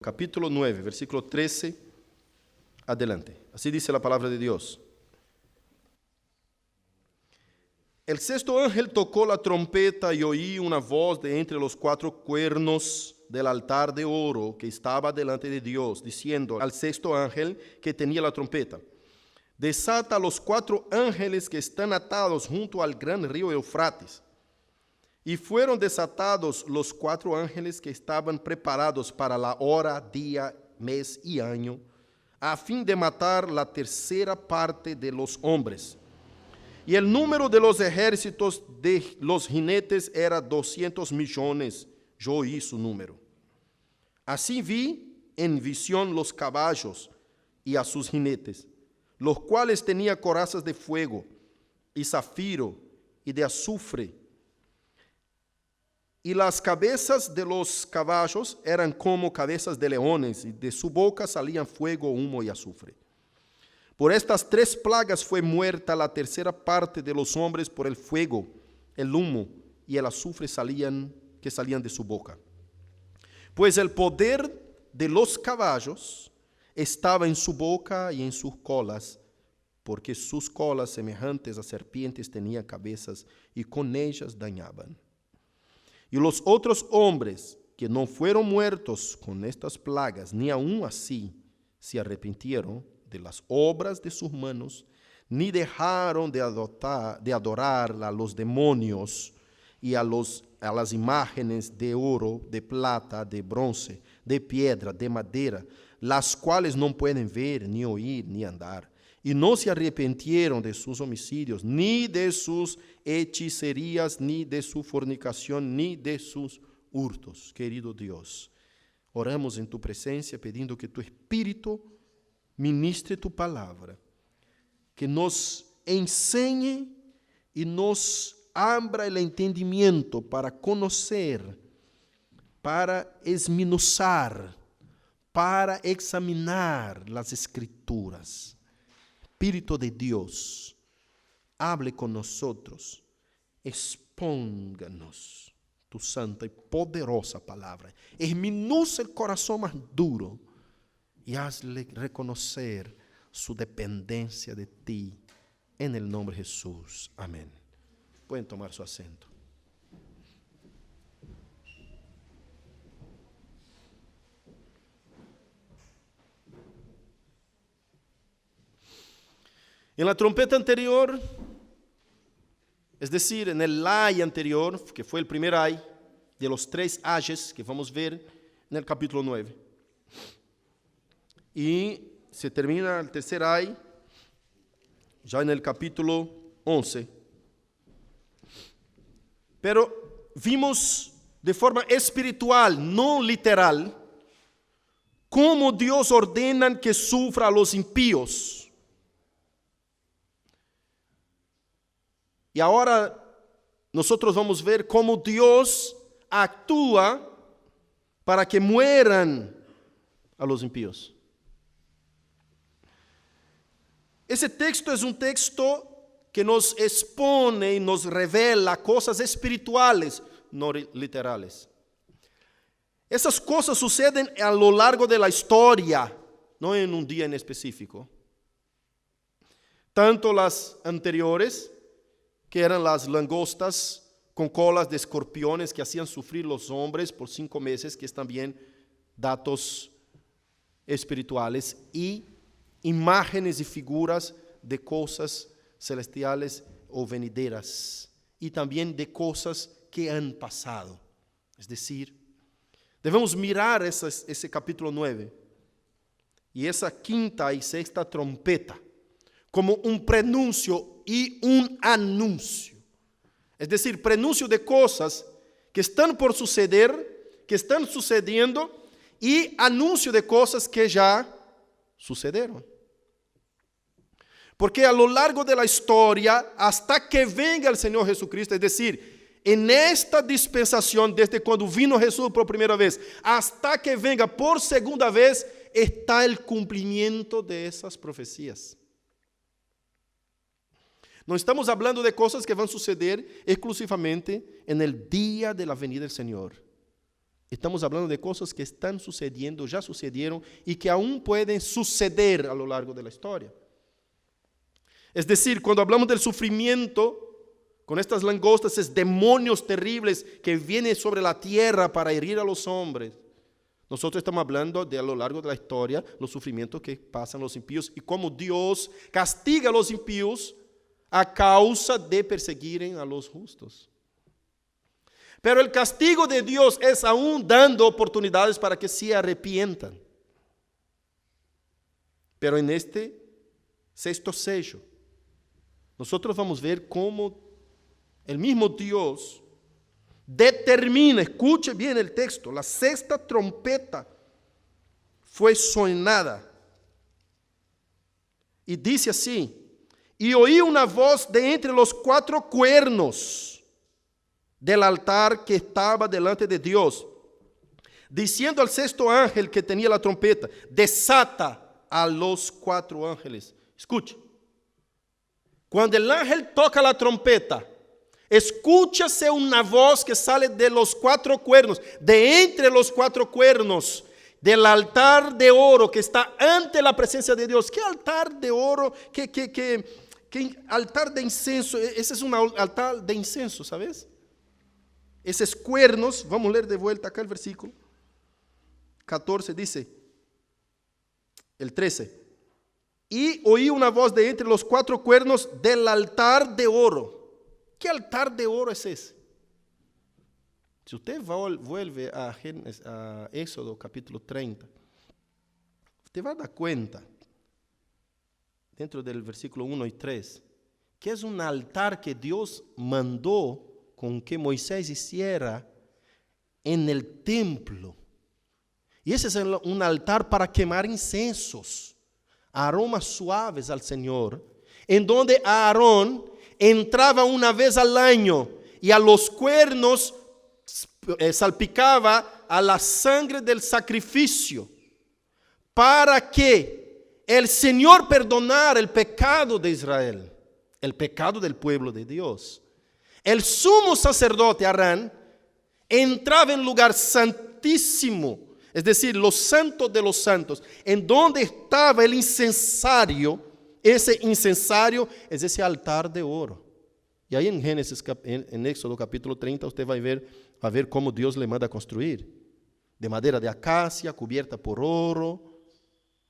Capítulo 9, versículo 13 adelante. Así dice la palabra de Dios. El sexto ángel tocó la trompeta y oí una voz de entre los cuatro cuernos del altar de oro que estaba delante de Dios, diciendo al sexto ángel que tenía la trompeta: desata a los cuatro ángeles que están atados junto al gran río Eufrates. Y fueron desatados los cuatro ángeles que estaban preparados para la hora, día, mes y año, a fin de matar la tercera parte de los hombres. Y el número de los ejércitos de los jinetes era 200 millones. Yo oí su número. Así vi en visión los caballos y a sus jinetes, los cuales tenían corazas de fuego y zafiro y de azufre. Y las cabezas de los caballos eran como cabezas de leones, y de su boca salían fuego, humo y azufre. Por estas tres plagas fue muerta la tercera parte de los hombres por el fuego, el humo y el azufre que salían de su boca. Pues el poder de los caballos estaba en su boca y en sus colas, porque sus colas semejantes a serpientes tenían cabezas y con ellas dañaban. Y los otros hombres que no fueron muertos con estas plagas, ni aun así se arrepintieron de las obras de sus manos, ni dejaron de adorar a los demonios y a las imágenes de oro, de plata, de bronce, de piedra, de madera, las cuales no pueden ver, ni oír, ni andar. Y no se arrepintieron de sus homicidios, ni de sus hechicerías, ni de su fornicación, ni de sus hurtos. Querido Dios, oramos en tu presencia pidiendo que tu Espíritu ministre tu palabra, que nos enseñe y nos abra el entendimiento para conocer, para esminuzar, para examinar las Escrituras. Espíritu de Dios, hable con nosotros, expónganos tu santa y poderosa palabra. Esminuza el corazón más duro y hazle reconocer su dependencia de ti, en el nombre de Jesús. Amén. Pueden tomar su asiento. En la trompeta anterior, es decir, en el ay anterior, que fue el primer ay de los tres ayes que vamos a ver en el capítulo 9. Y se termina el tercer ay ya en el capítulo 11. Pero vimos de forma espiritual, no literal, cómo Dios ordena que sufra a los impíos. Y ahora nosotros vamos a ver cómo Dios actúa para que mueran a los impíos. Ese texto es un texto que nos expone y nos revela cosas espirituales, no literales. Esas cosas suceden a lo largo de la historia, no en un día en específico. Tanto las anteriores, que eran las langostas con colas de escorpiones que hacían sufrir los hombres por 5 meses, que es también datos espirituales, y imágenes y figuras de cosas celestiales o venideras, y también de cosas que han pasado. Es decir, debemos mirar ese capítulo 9 y esa quinta y sexta trompeta como un prenuncio y un anuncio. Es decir, prenuncio de cosas que están por suceder, que están sucediendo, y anuncio de cosas que ya sucederon. Porque a lo largo de la historia, hasta que venga el Señor Jesucristo, es decir, en esta dispensación, desde cuando vino Jesús por primera vez, hasta que venga por segunda vez, está el cumplimiento de esas profecías. No estamos hablando de cosas que van a suceder exclusivamente en el día de la venida del Señor. Estamos hablando de cosas que están sucediendo, ya sucedieron y que aún pueden suceder a lo largo de la historia. Es decir, cuando hablamos del sufrimiento con estas langostas, esos demonios terribles que vienen sobre la tierra para herir a los hombres, nosotros estamos hablando de a lo largo de la historia, los sufrimientos que pasan los impíos y cómo Dios castiga a los impíos a causa de perseguir a los justos. Pero el castigo de Dios es aún dando oportunidades para que se arrepientan. Pero en este sexto sello, nosotros vamos a ver cómo el mismo Dios determina, escuche bien el texto, la sexta trompeta fue sonada. Y dice así: y oí una voz de entre los 4 cuernos del altar que estaba delante de Dios, diciendo al sexto ángel que tenía la trompeta: desata a los 4 ángeles. Escuche, cuando el ángel toca la trompeta, escúchase una voz que sale de los 4 cuernos, de entre los 4 cuernos del altar de oro que está ante la presencia de Dios. ¿Qué altar de oro? ¿Qué altar de incienso? Ese es un altar de incienso, ¿sabes? Esos cuernos, vamos a leer de vuelta acá el versículo 14, dice, el 13. Y oí una voz de entre los 4 cuernos del altar de oro. ¿Qué altar de oro es ese? Si usted vuelve a Éxodo capítulo 30, usted va a dar cuenta, dentro del versículo 1 y 3, que es un altar que Dios mandó con que Moisés hiciera en el templo. Y ese es un altar para quemar inciensos, aromas suaves al Señor, en donde Aarón entraba una vez al año y a los cuernos salpicaba a la sangre del sacrificio para que el Señor perdonara el pecado de Israel, el pecado del pueblo de Dios. El sumo sacerdote Aarón entraba en lugar santísimo, es decir, los santos de los santos, en donde estaba el incensario. Ese incensario es ese altar de oro. Y ahí en Génesis, en Éxodo capítulo 30, usted va a ver cómo Dios le manda a construir. De madera de acacia, cubierta por oro.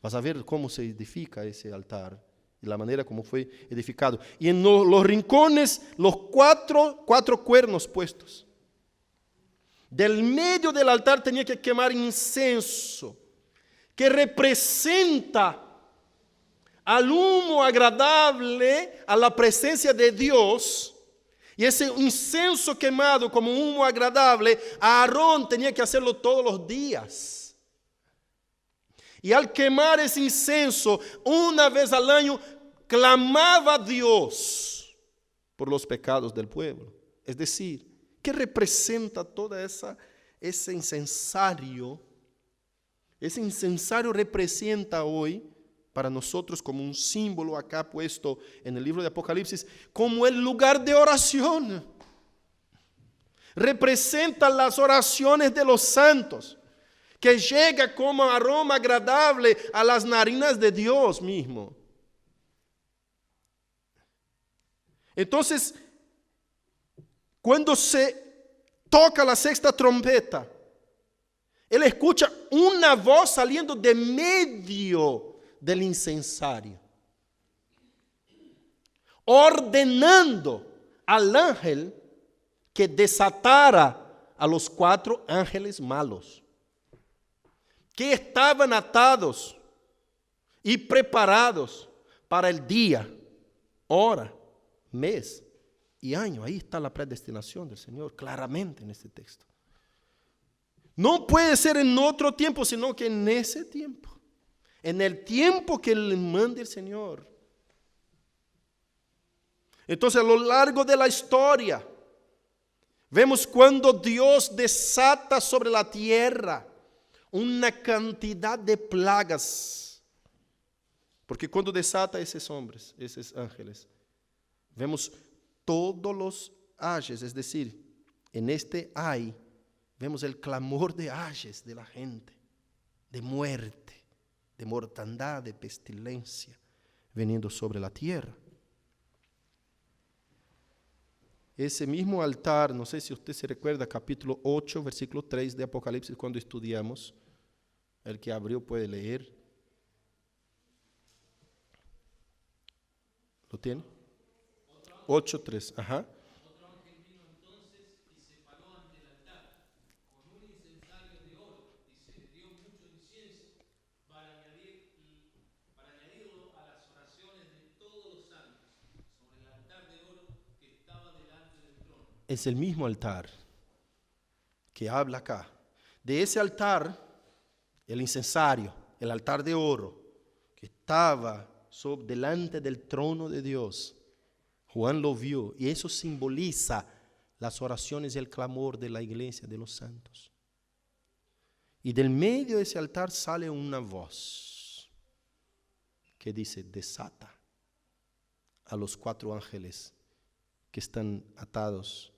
Vas a ver cómo se edifica ese altar y la manera como fue edificado. Y en los rincones, los cuatro cuernos puestos. Del medio del altar tenía que quemar incienso, que representa al humo agradable a la presencia de Dios. Y ese incienso quemado como humo agradable, Aarón tenía que hacerlo todos los días. Y al quemar ese incienso una vez al año, clamaba a Dios por los pecados del pueblo. Es decir, ¿qué representa toda ese incensario? Ese incensario representa hoy para nosotros como un símbolo acá puesto en el libro de Apocalipsis, como el lugar de oración. Representa las oraciones de los santos, que llega como aroma agradable a las narinas de Dios mismo. Entonces, cuando se toca la sexta trompeta, él escucha una voz saliendo de medio del incensario, ordenando al ángel que desatara a los 4 ángeles malos, que estaban atados y preparados para el día, hora, mes y año. Ahí está la predestinación del Señor, claramente en este texto. No puede ser en otro tiempo, sino que en ese tiempo. En el tiempo que le mande el Señor. Entonces, a lo largo de la historia, vemos cuando Dios desata sobre la tierra una cantidad de plagas. Porque cuando desata a esos hombres, esos ángeles, vemos todos los ayes, es decir, en este ay vemos el clamor de ayes de la gente, de muerte, de mortandad, de pestilencia, veniendo sobre la tierra. Ese mismo altar, no sé si usted se recuerda, capítulo 8, versículo 3 de Apocalipsis, cuando estudiamos, el que abrió puede leer. ¿Lo tiene? 8:3, ajá. Otro ángel vino entonces y se paró ante el altar con un incensario de oro y se le dio mucho incienso para añadirlo a las oraciones de todos los santos sobre el altar de oro que estaba delante del trono. Es el mismo altar que habla acá. De ese altar, el incensario, el altar de oro, que estaba delante del trono de Dios, Juan lo vio, y eso simboliza las oraciones y el clamor de la iglesia de los santos. Y del medio de ese altar sale una voz que dice: desata a los 4 ángeles que están atados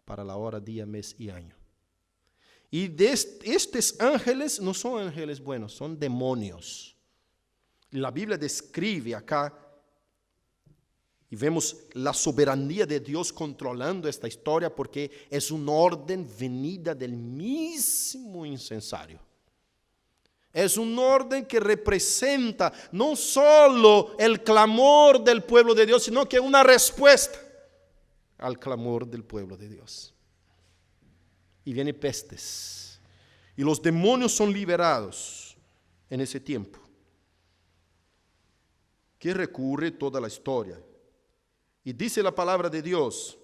para la hora, día, mes y año. Y de estos ángeles no son ángeles buenos, son demonios. La Biblia describe acá, y vemos la soberanía de Dios controlando esta historia, porque es un orden venida del mismo incensario. Es un orden que representa no solo el clamor del pueblo de Dios, sino que una respuesta al clamor del pueblo de Dios. Y viene pestes, y los demonios son liberados en ese tiempo, que recurre toda la historia. Y dice la palabra de Dios,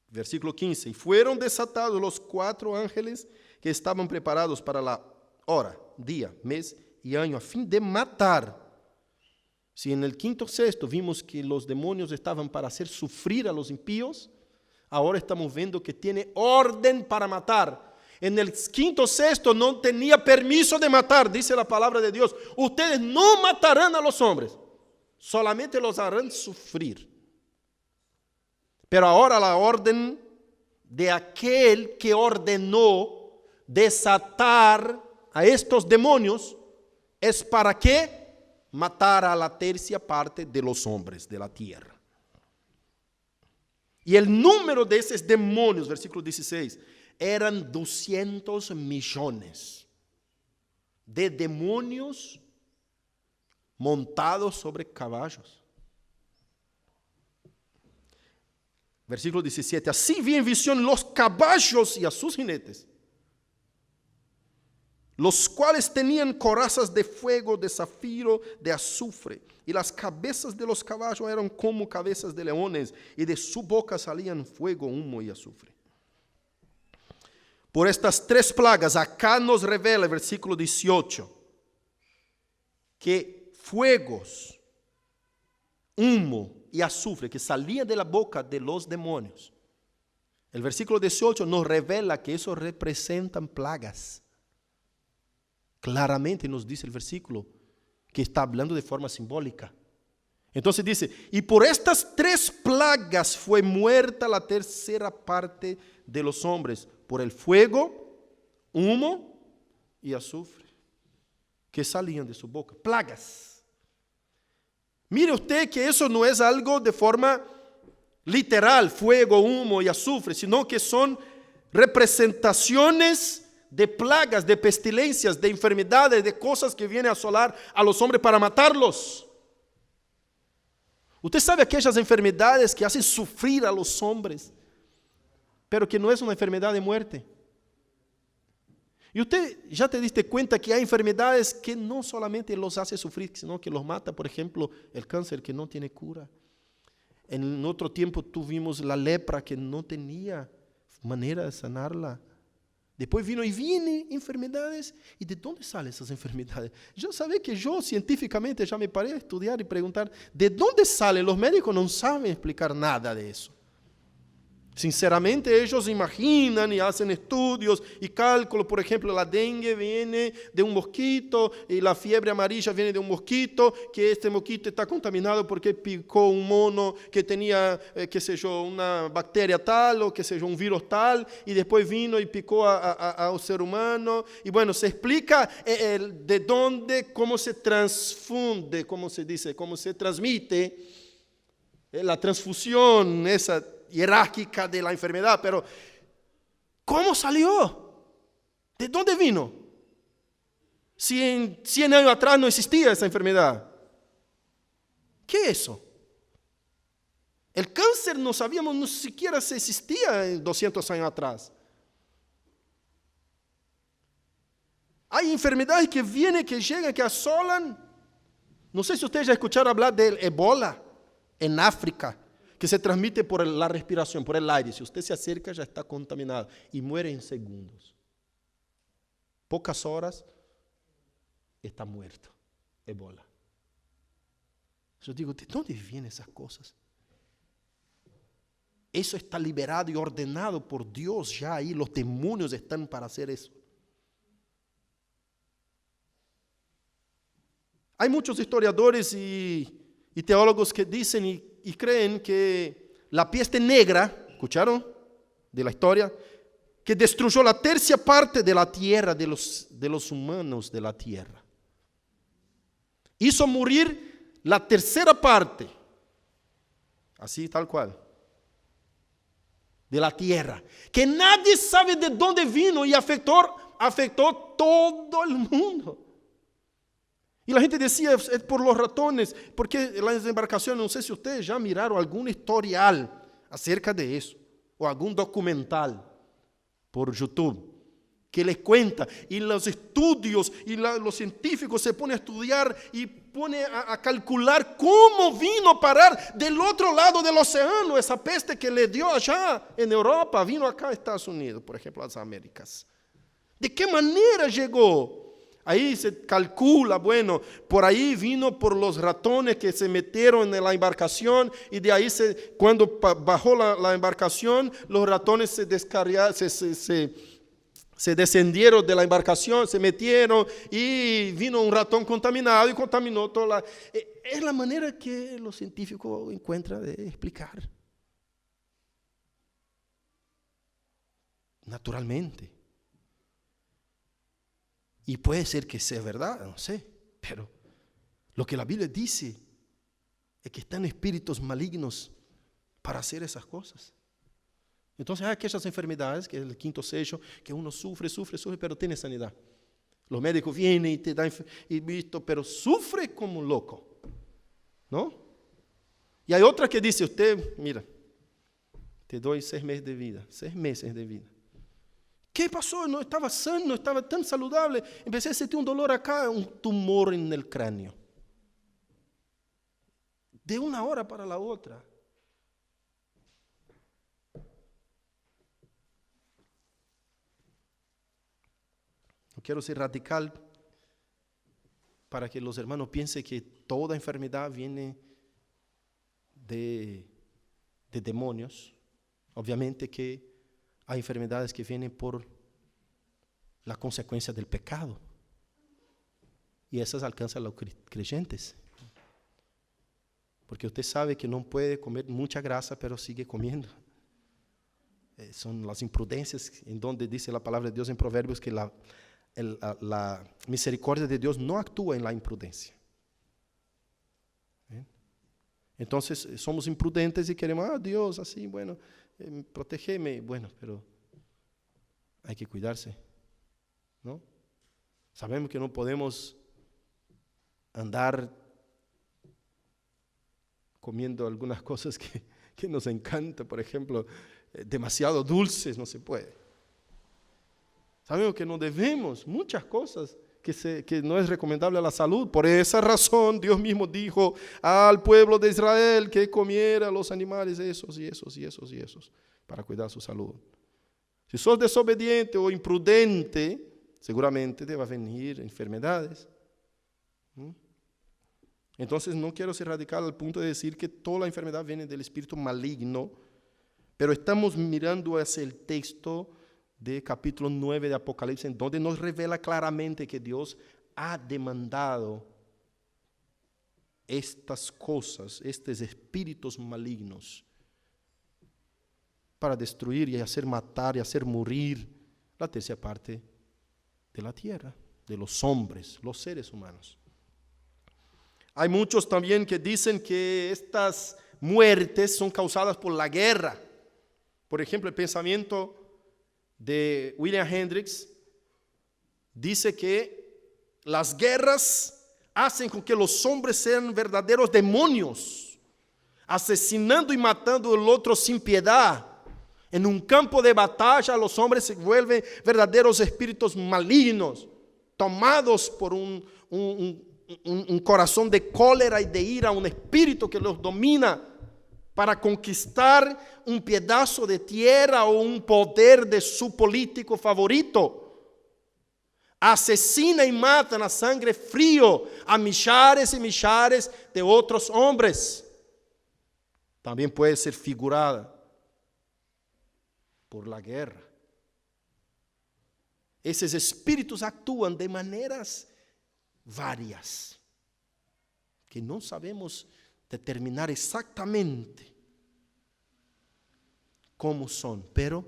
versículo 15, y fueron desatados los 4 ángeles que estaban preparados para la hora, día, mes y año, a fin de matar. Si en el 5º sexto vimos que los demonios estaban para hacer sufrir a los impíos, ahora estamos viendo que tiene orden para matar. En el 5º sexto no tenía permiso de matar, dice la palabra de Dios. Ustedes no matarán a los hombres, solamente los harán sufrir. Pero ahora la orden de aquel que ordenó desatar a estos demonios es para qué? Matar a la tercia parte de los hombres de la tierra. Y el número de esos demonios, versículo 16, eran 200 millones de demonios montados sobre caballos. Versículo 17, así vi en visión los caballos y a sus jinetes, los cuales tenían corazas de fuego, de zafiro, de azufre, y las cabezas de los caballos eran como cabezas de leones, y de su boca salían fuego, humo y azufre. Por estas 3 plagas, acá nos revela el versículo 18, que fuegos, humo y azufre que salía de la boca de los demonios. El versículo 18 nos revela que eso representan plagas. Claramente nos dice el versículo que está hablando de forma simbólica. Entonces dice, y por estas 3 plagas fue muerta la tercera parte de los hombres, por el fuego, humo y azufre que salían de su boca. Plagas. Mire usted que eso no es algo de forma literal, fuego, humo y azufre, sino que son representaciones de plagas, de pestilencias, de enfermedades, de cosas que vienen a asolar a los hombres para matarlos. Usted sabe aquellas enfermedades que hacen sufrir a los hombres, pero que no es una enfermedad de muerte. Y usted ya te diste cuenta que hay enfermedades que no solamente los hace sufrir, sino que los mata. Por ejemplo, el cáncer que no tiene cura. En otro tiempo tuvimos la lepra que no tenía manera de sanarla. Después viene enfermedades. ¿Y de dónde salen esas enfermedades? Yo sabía que yo científicamente ya me paré a estudiar y preguntar, ¿de dónde salen? Los médicos no saben explicar nada de eso. Sinceramente ellos imaginan y hacen estudios y cálculos. Por ejemplo, la dengue viene de un mosquito y la fiebre amarilla viene de un mosquito, que este mosquito está contaminado porque picó un mono que tenía, qué sé yo, una bacteria tal o qué sé yo, un virus tal, y después vino y picó a un ser humano. Y bueno, se explica de dónde, cómo se transfunde, cómo se dice, cómo se transmite la transfusión esa jerárquica de la enfermedad, pero ¿cómo salió? ¿De dónde vino? Si en 100 años atrás no existía esa enfermedad. ¿Qué es eso? El cáncer no sabíamos ni siquiera si existía en 200 años atrás. Hay enfermedades que vienen, que llegan, que asolan. No sé si ustedes ya escucharon hablar del ébola en África, que se transmite por la respiración, por el aire. Si usted se acerca, ya está contaminado y muere en segundos. Pocas horas, está muerto. Ébola. Yo digo, ¿de dónde vienen esas cosas? Eso está liberado y ordenado por Dios ya ahí. Los demonios están para hacer eso. Hay muchos historiadores y teólogos que dicen y creen que la peste negra, ¿escucharon? De la historia, que destruyó la tercia parte de la tierra, de los humanos de la tierra. Hizo morir la tercera parte, así tal cual, de la tierra, que nadie sabe de dónde vino y afectó todo el mundo. Y la gente decía, es por los ratones, porque las embarcaciones, no sé si ustedes ya miraron algún historial acerca de eso, o algún documental por YouTube, que les cuenta, y los estudios, y los científicos se ponen a estudiar y ponen a calcular cómo vino a parar del otro lado del océano, esa peste que le dio allá en Europa, vino acá a Estados Unidos, por ejemplo, a las Américas. ¿De qué manera llegó? Ahí se calcula, bueno, por ahí vino por los ratones que se metieron en la embarcación y de ahí cuando bajó la embarcación, los ratones se descarriaron, se descendieron de la embarcación, se metieron y vino un ratón contaminado y contaminó toda la... Es la manera que los científicos encuentran de explicar. Naturalmente. Y puede ser que sea verdad, no sé, pero lo que la Biblia dice es que están espíritus malignos para hacer esas cosas. Entonces hay aquellas enfermedades, que es el quinto sello, que uno sufre, pero tiene sanidad. Los médicos vienen y te dan, pero sufre como un loco, ¿no? Y hay otra que dice, usted, mira, te doy 6 meses de vida, 6 meses de vida. ¿Qué pasó? No estaba sano, no estaba tan saludable. Empecé a sentir un dolor acá, un tumor en el cráneo. De una hora para la otra. No quiero ser radical para que los hermanos piensen que toda enfermedad viene de demonios. Obviamente que hay enfermedades que vienen por la consecuencia del pecado. Y esas alcanzan a los creyentes. Porque usted sabe que no puede comer mucha grasa, pero sigue comiendo. Son las imprudencias en donde dice la palabra de Dios en Proverbios que la misericordia de Dios no actúa en la imprudencia. Entonces somos imprudentes y queremos, Dios, así, bueno, protégeme. Bueno, pero hay que cuidarse, ¿no? Sabemos que no podemos andar comiendo algunas cosas que nos encantan, por ejemplo, demasiado dulces, no se puede. Sabemos que no debemos muchas cosas que no es recomendable a la salud. Por esa razón Dios mismo dijo al pueblo de Israel que comiera los animales esos para cuidar su salud. Si sos desobediente o imprudente, seguramente te va a venir enfermedades. Entonces no quiero ser radical al punto de decir que toda la enfermedad viene del espíritu maligno, Pero estamos mirando hacia el texto de capítulo 9 de Apocalipsis, donde nos revela claramente que Dios ha demandado estas cosas, estos espíritus malignos, para destruir y hacer matar y hacer morir la tercera parte de la tierra, de los hombres, los seres humanos. Hay muchos también que dicen que estas muertes son causadas por la guerra. Por ejemplo, el pensamiento de William Hendricks dice que las guerras hacen con que los hombres sean verdaderos demonios, asesinando y matando al otro sin piedad. En un campo de batalla los hombres se vuelven verdaderos espíritus malignos, tomados por un corazón de cólera y de ira, un espíritu que los domina para conquistar un pedazo de tierra o un poder de su político favorito. Asesina y matan a sangre frío a millares y millares de otros hombres. También puede ser figurada por la guerra. Esos espíritus actúan de maneras varias que no sabemos determinar exactamente cómo son, pero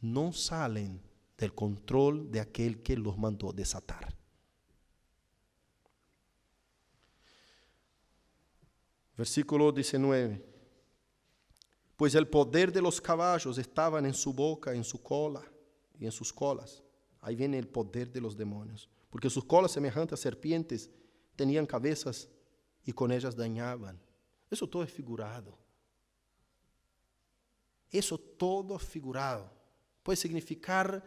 no salen del control de aquel que los mandó desatar. Versículo 19. Pues el poder de los caballos estaban en su boca, en su cola y en sus colas. Ahí viene el poder de los demonios. Porque sus colas, semejantes a serpientes, tenían cabezas y con ellas dañaban. Eso todo es figurado. Eso todo figurado. Puede significar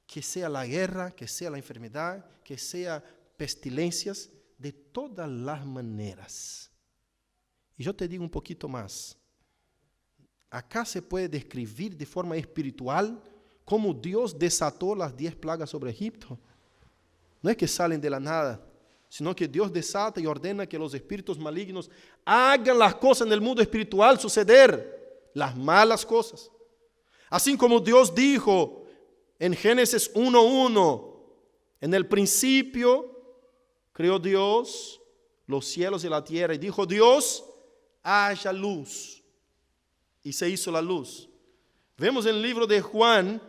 que sea la guerra, que sea la enfermedad, que sea pestilencias, de todas las maneras. Y yo te digo un poquito más. Acá se puede describir de forma espiritual cómo Dios desató las 10 plagas sobre Egipto. No es que salen de la nada, sino que Dios desata y ordena que los espíritus malignos hagan las cosas en el mundo espiritual suceder, las malas cosas. Así como Dios dijo en Génesis 1:1, en el principio creó Dios los cielos y la tierra, y dijo Dios, haya luz, y se hizo la luz. Vemos en el libro de Juan,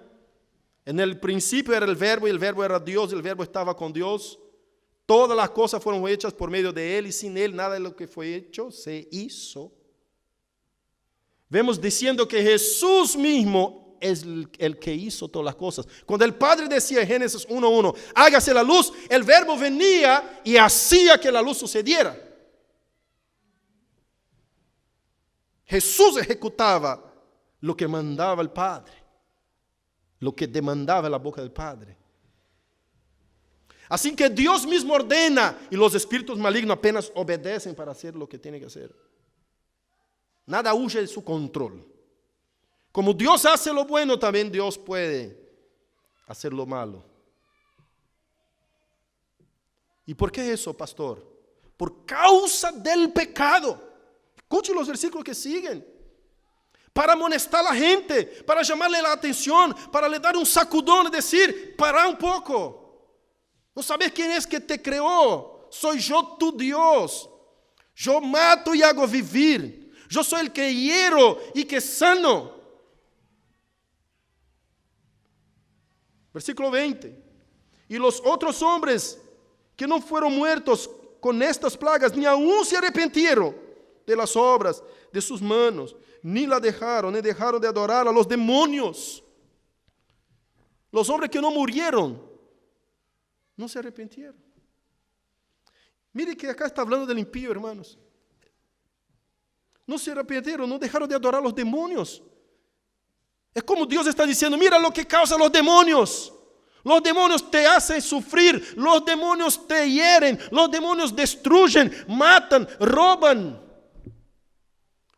en el principio era el verbo, y el verbo era Dios, y el verbo estaba con Dios. Todas las cosas fueron hechas por medio de Él, y sin Él nada de lo que fue hecho se hizo. Vemos diciendo que Jesús mismo es el que hizo todas las cosas. Cuando el Padre decía en Génesis 1:1, hágase la luz, el verbo venía y hacía que la luz sucediera. Jesús ejecutaba lo que mandaba el Padre, lo que demandaba la boca del Padre. Así que Dios mismo ordena y los espíritus malignos apenas obedecen para hacer lo que tienen que hacer. Nada huye de su control. Como Dios hace lo bueno, también Dios puede hacer lo malo. ¿Y por qué eso, pastor? Por causa del pecado. Escuchen los versículos que siguen. Para amonestar a la gente, para llamarle la atención, para le dar un sacudón y decir, para un poco. ¿No sabes quién es que te creó? Soy yo tu Dios. Yo mato y hago vivir. Yo soy el que hiero y que sano. Versículo 20. Y los otros hombres que no fueron muertos con estas plagas, ni aún se arrepintieron de las obras de sus manos, ni dejaron de adorar a los demonios. Los hombres que no murieron, no se arrepintieron. Mire que acá está hablando del impío, hermanos. No se arrepintieron, no dejaron de adorar a los demonios. Es como Dios está diciendo, mira lo que causan los demonios. Los demonios te hacen sufrir, los demonios te hieren, los demonios destruyen, matan, roban.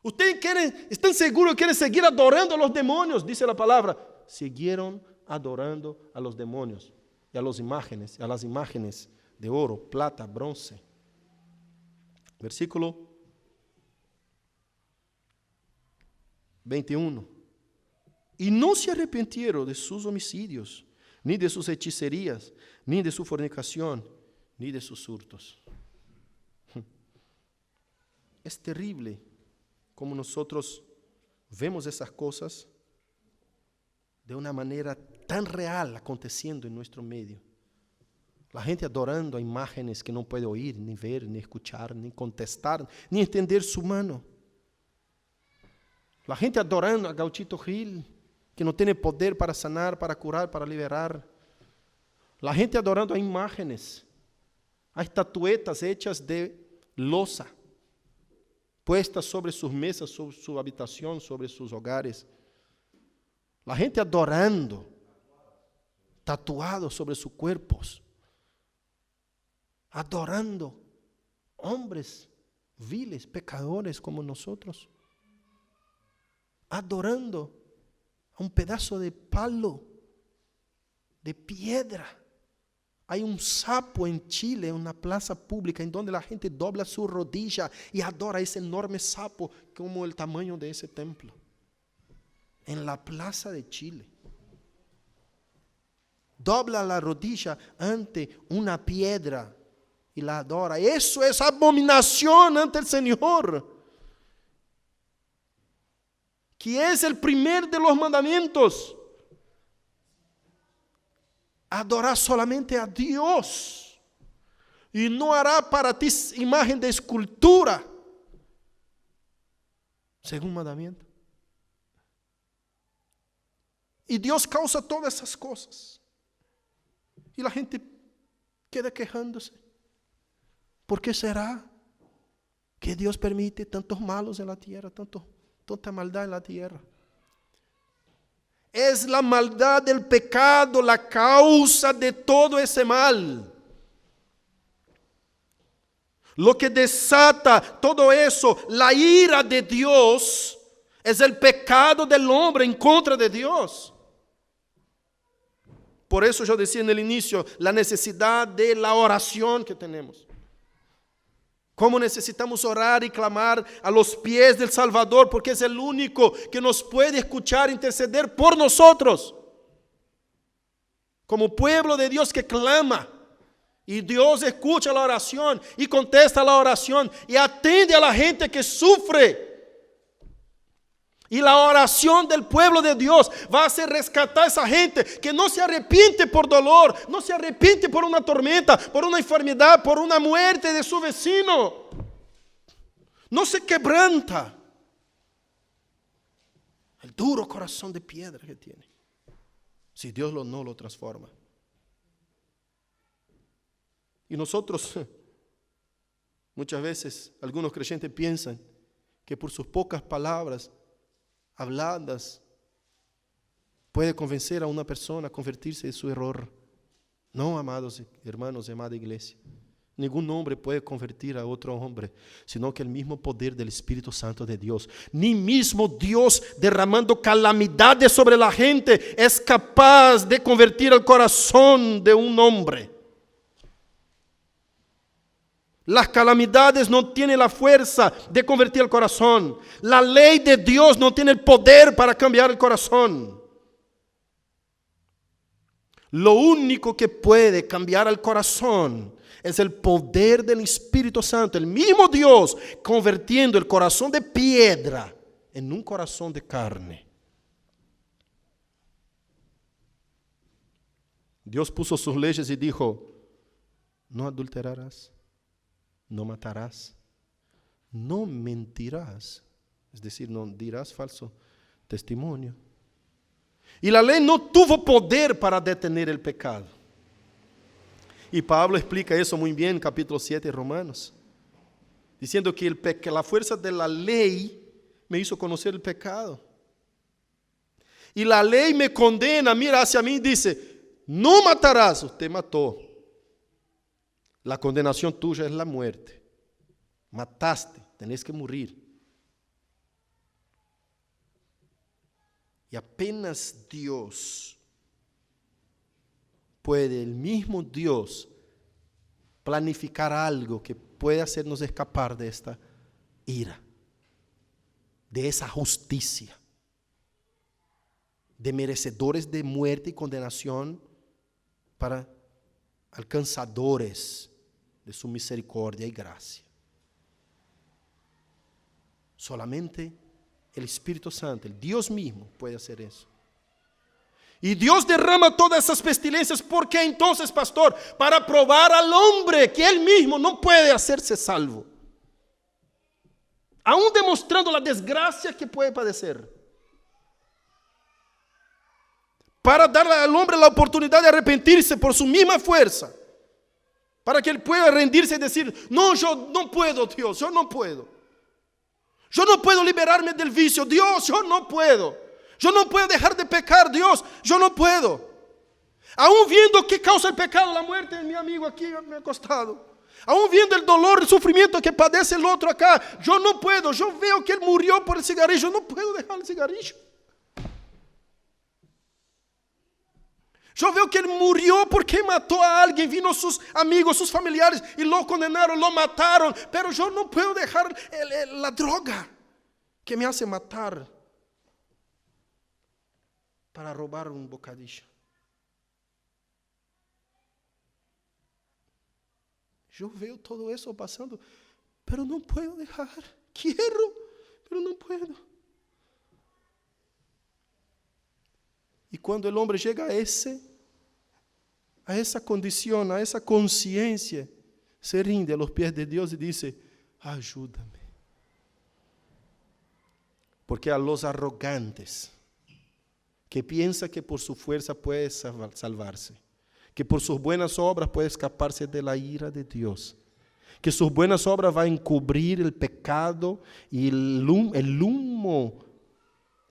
¿Ustedes están seguros que quieren seguir adorando a los demonios? Dice la palabra. Siguieron adorando a los demonios y a las imágenes de oro, plata, bronce. Versículo 21. Y no se arrepintieron de sus homicidios, ni de sus hechicerías, ni de su fornicación, ni de sus hurtos. Es terrible como nosotros vemos esas cosas de una manera tan real aconteciendo en nuestro medio. La gente adorando a imágenes que no puede oír, ni ver, ni escuchar, ni contestar, ni entender su mano. La gente adorando a Gauchito Gil, que no tiene poder para sanar, para curar, para liberar. La gente adorando a imágenes, a estatuetas hechas de losa, puestas sobre sus mesas, sobre su habitación, sobre sus hogares. La gente adorando, tatuados sobre sus cuerpos, adorando hombres viles, pecadores como nosotros, adorando a un pedazo de palo, de piedra. Hay un sapo en Chile, en una plaza pública, en donde la gente dobla su rodilla y adora ese enorme sapo como el tamaño de ese templo. En la plaza de Chile. Dobla la rodilla ante una piedra y la adora. Eso es abominación ante el Señor, que es el primer de los mandamientos. Adorar solamente a Dios. Y no hará para ti imagen de escultura. Segundo mandamiento. Y Dios causa todas esas cosas. Y la gente queda quejándose. ¿Por qué será que Dios permite tantos malos en la tierra, tanta maldad en la tierra? Es la maldad del pecado la causa de todo ese mal. Lo que desata todo eso, la ira de Dios, es el pecado del hombre en contra de Dios. Por eso yo decía en el inicio, la necesidad de la oración que tenemos. Cómo necesitamos orar y clamar a los pies del Salvador, porque es el único que nos puede escuchar e interceder por nosotros. Como pueblo de Dios que clama, y Dios escucha la oración y contesta la oración y atiende a la gente que sufre. Y la oración del pueblo de Dios va a hacer rescatar a esa gente que no se arrepiente por dolor, no se arrepiente por una tormenta, por una enfermedad, por una muerte de su vecino. No se quebranta. El duro corazón de piedra que tiene. Si Dios no lo transforma. Y nosotros, muchas veces, algunos creyentes piensan que por sus pocas palabras habladas puede convencer a una persona a convertirse de su error. No, amados hermanos y amada iglesia, ningún hombre puede convertir a otro hombre, sino que el mismo poder del Espíritu Santo de Dios, ni mismo Dios derramando calamidades sobre la gente es capaz de convertir el corazón de un hombre. Las calamidades no tienen la fuerza de convertir el corazón. La ley de Dios no tiene el poder para cambiar el corazón. Lo único que puede cambiar el corazón es el poder del Espíritu Santo. El mismo Dios convirtiendo el corazón de piedra en un corazón de carne. Dios puso sus leyes y dijo: no adulterarás. No matarás, no mentirás, es decir, no dirás falso testimonio. Y la ley no tuvo poder para detener el pecado. Y Pablo explica eso muy bien en capítulo 7 de Romanos, diciendo que la fuerza de la ley me hizo conocer el pecado. Y la ley me condena, mira hacia mí y dice: no matarás, usted mató. La condenación tuya es la muerte. Mataste, tenés que morir. Y apenas Dios puede, el mismo Dios, planificar algo que puede hacernos escapar de esta ira, de esa justicia. de merecedores de muerte y condenación para alcanzadores de su misericordia y gracia. Solamente el Espíritu Santo, el Dios mismo, puede hacer eso. Y Dios derrama todas esas pestilencias. ¿Por qué entonces, pastor? Para probar al hombre que él mismo no puede hacerse salvo, aún demostrando la desgracia que puede padecer. Para darle al hombre la oportunidad de arrepentirse por su misma fuerza, para que él pueda rendirse y decir: no, yo no puedo, Dios, yo no puedo. Yo no puedo liberarme del vicio, Dios, yo no puedo. Yo no puedo dejar de pecar, Dios, yo no puedo. Aún viendo que causa el pecado, la muerte de mi amigo aquí me ha costado. Aún viendo el dolor, el sufrimiento que padece el otro acá, yo no puedo. Yo veo que él murió por el cigarrillo, yo no puedo dejar el cigarrillo. Yo veo que él murió porque mató a alguien, vino sus amigos, sus familiares y lo condenaron, lo mataron. Pero yo no puedo dejar la droga que me hace matar para robar un bocadillo. Yo veo todo eso pasando, pero no puedo dejar. Quiero, pero no puedo. Y cuando el hombre llega a esa condición, a esa conciencia, se rinde a los pies de Dios y dice: ayúdame. Porque a los arrogantes, que piensa que por su fuerza puede salvarse, que por sus buenas obras puede escaparse de la ira de Dios, que sus buenas obras van a encubrir el pecado y el humo,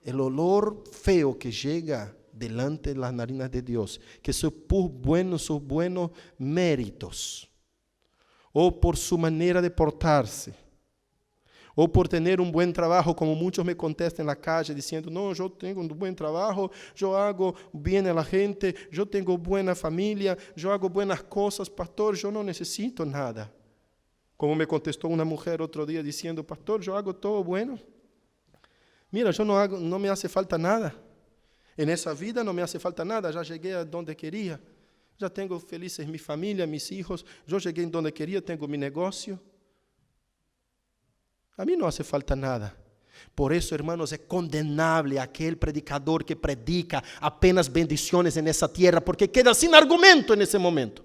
el olor feo que llega delante de las narinas de Dios, que sus buenos méritos, o por su manera de portarse, o por tener un buen trabajo, como muchos me contestan en la calle diciendo: no, yo tengo un buen trabajo, yo hago bien a la gente, yo tengo buena familia, yo hago buenas cosas, pastor, yo no necesito nada. Como me contestó una mujer otro día diciendo: pastor, yo hago todo bueno. Mira, yo no me hace falta nada. En esa vida no me hace falta nada, ya llegué a donde quería. Ya tengo felices mi familia, mis hijos, yo llegué en donde quería, tengo mi negocio. A mí no hace falta nada. Por eso, hermanos, es condenable aquel predicador que predica apenas bendiciones en esa tierra, porque queda sin argumento en ese momento.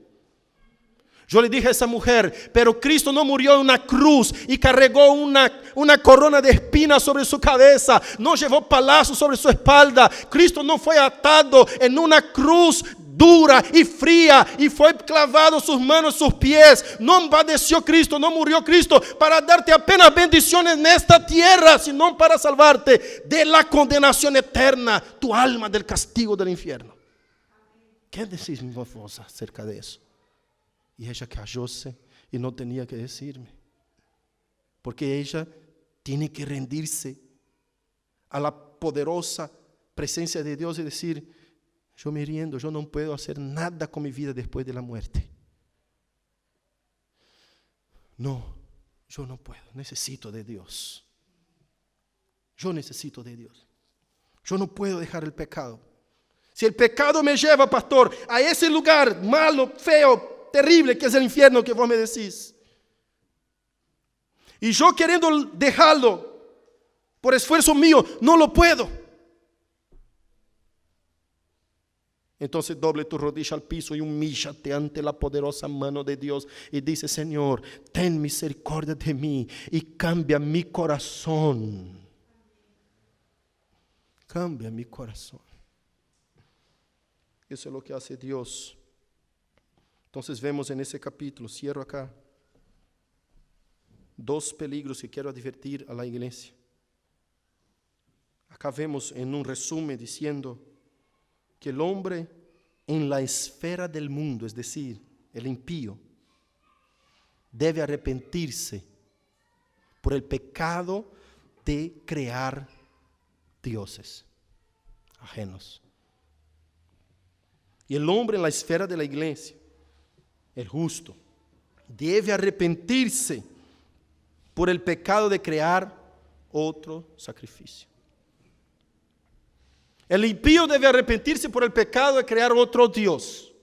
Yo le dije a esa mujer: pero Cristo no murió en una cruz y cargó una corona de espinas sobre su cabeza, no llevó palazos sobre su espalda. Cristo no fue atado en una cruz dura y fría y fue clavado sus manos, sus pies. No padeció Cristo, no murió Cristo para darte apenas bendiciones en esta tierra, sino para salvarte de la condenación eterna, tu alma del castigo del infierno. ¿Qué decís vos acerca de eso? Y ella callóse y no tenía que decirme, porque ella tiene que rendirse a la poderosa presencia de Dios y decir: yo me rindo, yo no puedo hacer nada con mi vida después de la muerte. No, yo no puedo, necesito de Dios. Yo necesito de Dios. Yo no puedo dejar el pecado. Si el pecado me lleva, pastor, a ese lugar malo, feo, terrible que es el infierno que vos me decís, y yo queriendo dejarlo por esfuerzo mío, no lo puedo, entonces doble tu rodilla al piso y humíllate ante la poderosa mano de Dios y dice: Señor, ten misericordia de mí y cambia mi corazón. Cambia mi corazón. Eso es lo que hace Dios. Entonces vemos en ese capítulo, cierro acá, dos peligros que quiero advertir a la iglesia. Acá vemos en un resumen diciendo que el hombre en la esfera del mundo, es decir, el impío, debe arrepentirse por el pecado de crear dioses ajenos. Y el hombre en la esfera de la iglesia, el justo, debe arrepentirse por el pecado de crear otro sacrificio. El impío debe arrepentirse por el pecado de crear otro Dios.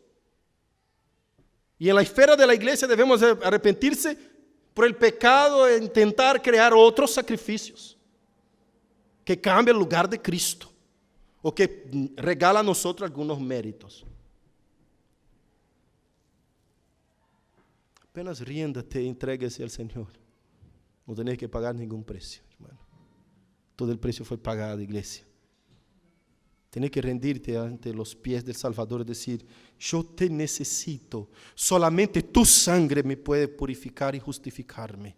Y en la esfera de la iglesia debemos arrepentirse por el pecado de intentar crear otros sacrificios que cambien el lugar de Cristo o que regala a nosotros algunos méritos. Apenas ríndate e entréguese al Señor. No tenés que pagar ningún precio, hermano. Todo el precio fue pagado, iglesia. Tienes que rendirte ante los pies del Salvador y decir, yo te necesito. Solamente tu sangre me puede purificar y justificarme.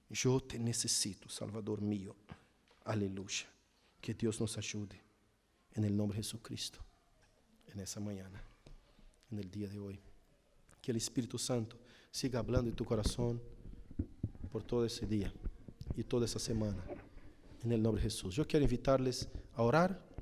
Yo te necesito, Salvador mío. Aleluya. Que Dios nos ayude. En el nombre de Jesucristo. En esa mañana. En el día de hoy. Que el Espíritu Santo siga hablando en tu corazón por todo ese día y toda esa semana. En el nombre de Jesús. Yo quiero invitarles a orar.